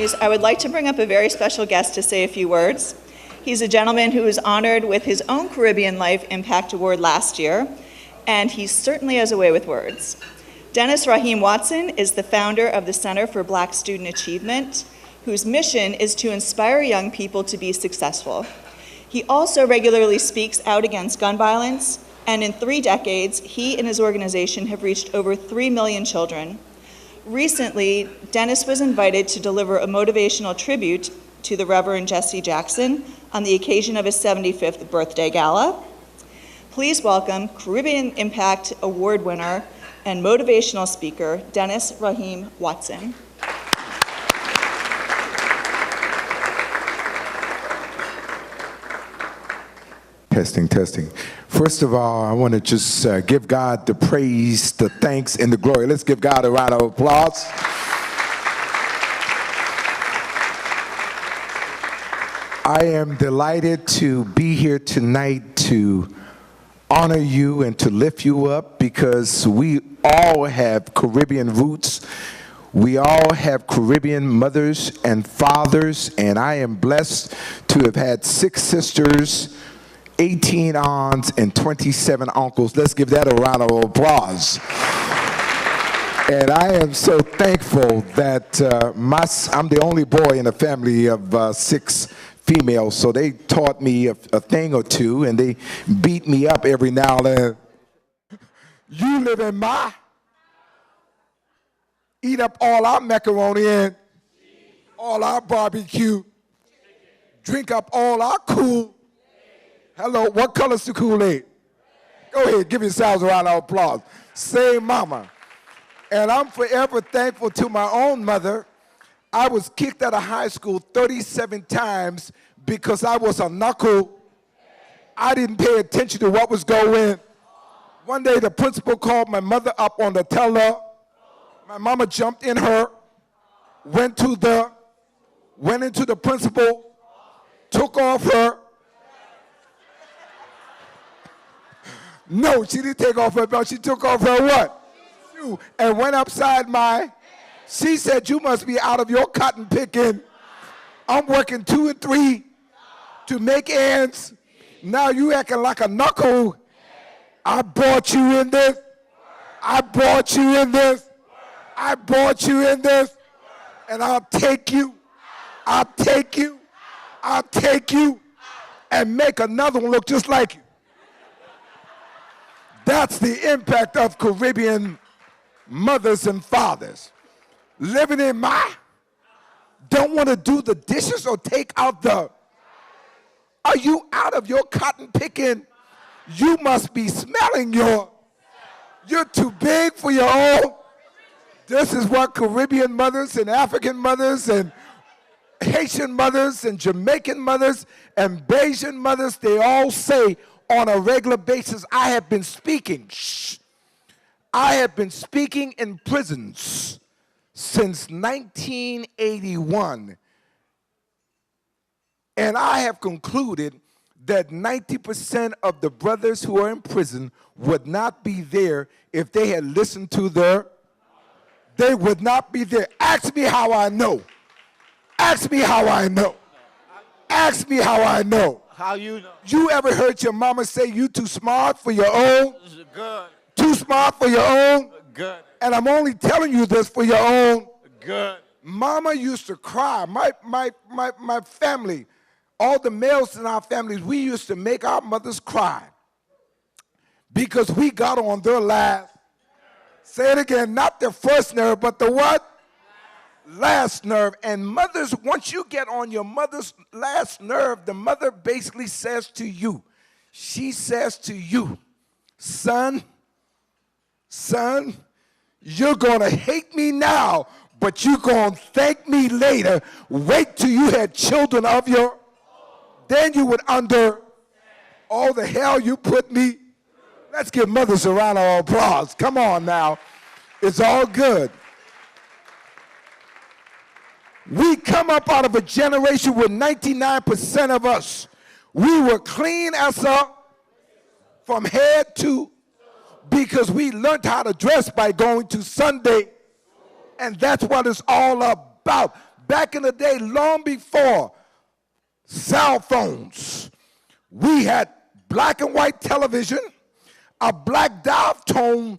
continues, I would like to bring up a very special guest to say a few words. He's a gentleman who was honored with his own Caribbean Life Impact Award last year, and he certainly has a way with words. Dennis Rahiim Watson is the founder of the Center for Black Student Achievement, whose mission is to inspire young people to be successful. He also regularly speaks out against gun violence, and in 3 decades, he and his organization have reached over 3 million children. Recently, Dennis was invited to deliver a motivational tribute to the Reverend Jesse Jackson on the occasion of his 75th birthday gala. Please welcome Caribbean Impact Award winner and motivational speaker, Dennis Rahiim Watson. Testing. First of all, I want to just give God the praise, the thanks, and the glory. Let's give God a round of applause. I am delighted to be here tonight to honor you and to lift you up, because we all have Caribbean roots. We all have Caribbean mothers and fathers, and I am blessed to have had 6 sisters, 18 aunts, and 27 uncles. Let's give that a round of applause. And I am so thankful that I'm the only boy in a family of 6 females, so they taught me a thing or two, and they beat me up every now and then. You live in my, eat up all our macaroni and all our barbecue, drink up all our cool. Hello, what color's the Kool-Aid? Go ahead, give yourselves a round of applause. Say mama. And I'm forever thankful to my own mother. I was kicked out of high school 37 times because I was a knuckle. I didn't pay attention to what was going. One day the principal called my mother up on the teller. My mama jumped in her, went into the principal, took off her. No, she didn't take off her belt. She took off her what? Shoe, and went upside my. She said, you must be out of your cotton picking. I'm working 2 and 3 to make ends. Now you acting like a knuckle. I brought you in this. I brought you in this. I brought you in this. And I'll take you. I'll take you. I'll take you. And make another one look just like you. That's the impact of Caribbean mothers and fathers. Living in my, don't want to do the dishes or take out the, are you out of your cotton picking? You must be smelling you're too big for your own. This is what Caribbean mothers and African mothers and Haitian mothers and Jamaican mothers and Bayesian mothers, they all say on a regular basis. I have been speaking. I have been speaking in prisons since 1981. And I have concluded that 90% of the brothers who are in prison would not be there if they had listened to they would not be there. Ask me how I know. Ask me how I know. Ask me how I know. How you know? You ever heard your mama say you too smart for your own? Good. Too smart for your own? Good. And I'm only telling you this for your own. Good. Mama used to cry. My family, all the males in our families, we used to make our mothers cry because we got on their last. Say it again, not their first nerve, but the what? Last nerve. And mothers, once you get on your mother's last nerve, the mother basically says to you, she says to you, son, you're going to hate me now, but you're going to thank me later. Wait till you had children of your, then you would under all the hell you put me. Let's give mothers a round of applause. Come on now. It's all good. We come up out of a generation where 99% of us, we were clean as a, from head to, because we learned how to dress by going to Sunday. And that's what it's all about. back in the day, long before cell phones, we had black and white television, a black dial tone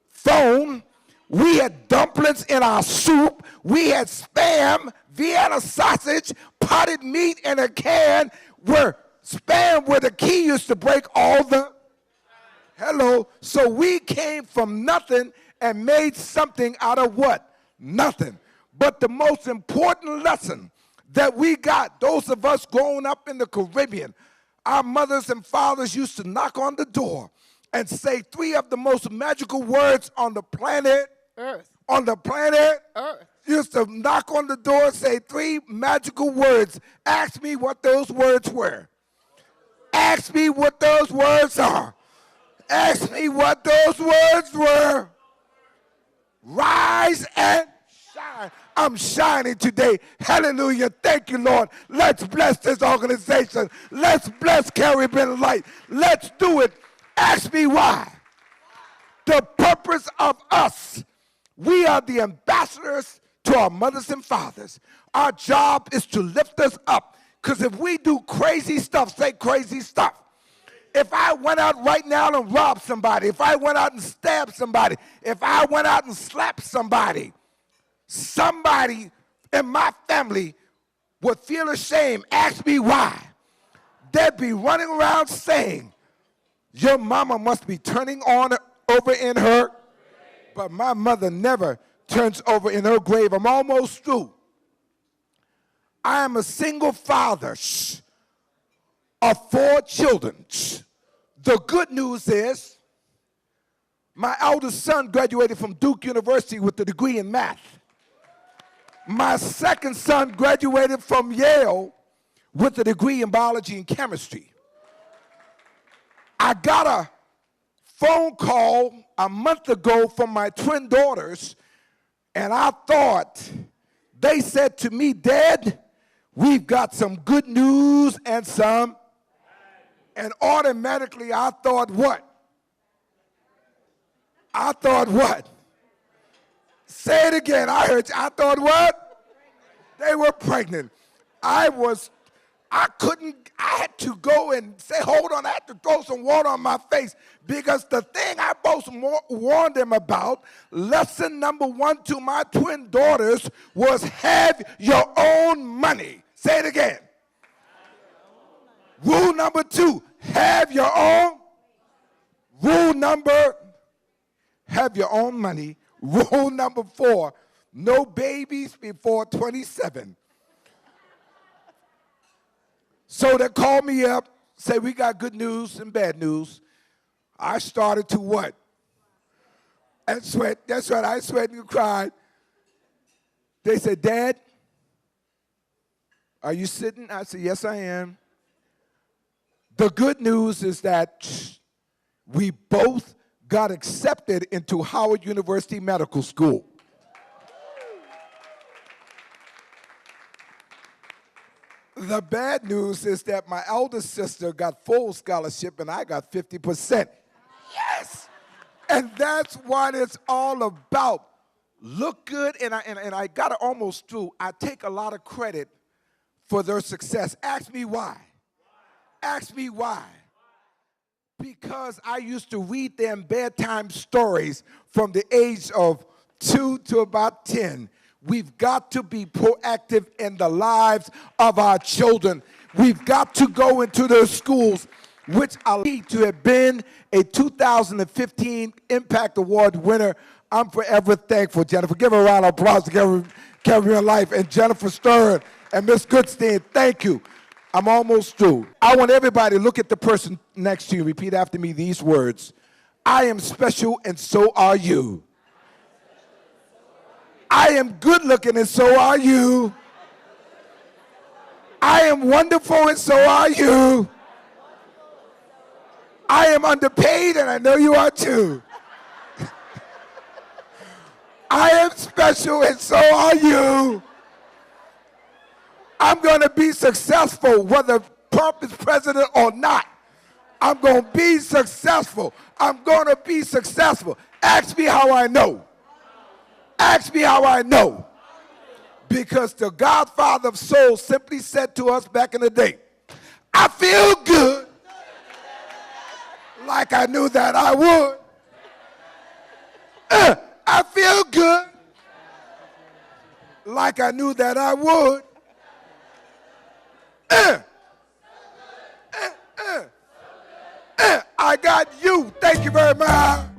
phone, we had dumplings in our soup, we had Spam, Vienna sausage, potted meat in a can, where Spam, where the key used to break all the, hello, so we came from nothing and made something out of what? Nothing. But the most important lesson that we got, those of us growing up in the Caribbean, our mothers and fathers used to knock on the door and say three of the most magical words on the planet Earth. On the planet Earth. Used to knock on the door and say three magical words. Ask me what those words were. Ask me what those words are. Ask me what those words were. Rise and shine. I'm shining today. Hallelujah. Thank you, Lord. Let's bless this organization. Let's bless Caribbean Light. Let's do it. Ask me why. The purpose of us. We are the ambassadors to our mothers and fathers. Our job is to lift us up. Because if we do crazy stuff, say crazy stuff. If I went out right now and robbed somebody, if I went out and stabbed somebody, if I went out and slapped somebody, somebody in my family would feel ashamed. Ask me why. They'd be running around saying, your mama must be turning on over in her, but my mother never turns over in her grave. I'm almost through. I am a single father of 4 children. The good news is my eldest son graduated from Duke University with a degree in math. My second son graduated from Yale with a degree in biology and chemistry. I got a phone call a month ago from my twin daughters, and I thought, they said to me, Dad, we've got some good news and some, and automatically I thought what? I thought what? Say it again. I heard you. I thought what? They were pregnant. I had to go and say, hold on, I had to throw some water on my face because the thing I both warned them about, lesson number 1 to my twin daughters was have your own money. Say it again. Rule number 2, have your own. Rule number, have your own money. Rule number 4, no babies before 27. So they called me up, say we got good news and bad news. I started to what? And sweat. That's right, I sweat and cried. They said, Dad, are you sitting? I said, yes, I am. The good news is that we both got accepted into Howard University Medical School. The bad news is that my eldest sister got full scholarship and I got 50%. Yes! And that's what it's all about. Look good, and I got it almost through. I take a lot of credit for their success. Ask me why. Ask me why. Because I used to read them bedtime stories from the age of 2 to about 10. We've got to be proactive in the lives of our children. We've got to go into their schools, which I need to have been a 2015 Impact Award winner. I'm forever thankful, Jennifer. Give her a round of applause to Caribbean Life and Jennifer Stern and Miss Goodstein. Thank you. I'm almost through. I want everybody to look at the person next to you. Repeat after me these words. I am special and so are you. I am good looking and so are you. I am wonderful and so are you. I am underpaid and I know you are too. I am special and so are you. I'm going to be successful whether Trump is president or not. I'm going to be successful. I'm going to be successful. Ask me how I know. Ask me how I know. Because the Godfather of soul simply said to us back in the day, I feel good like I knew that I would. I feel good like I knew that I would. I got you. Thank you very much.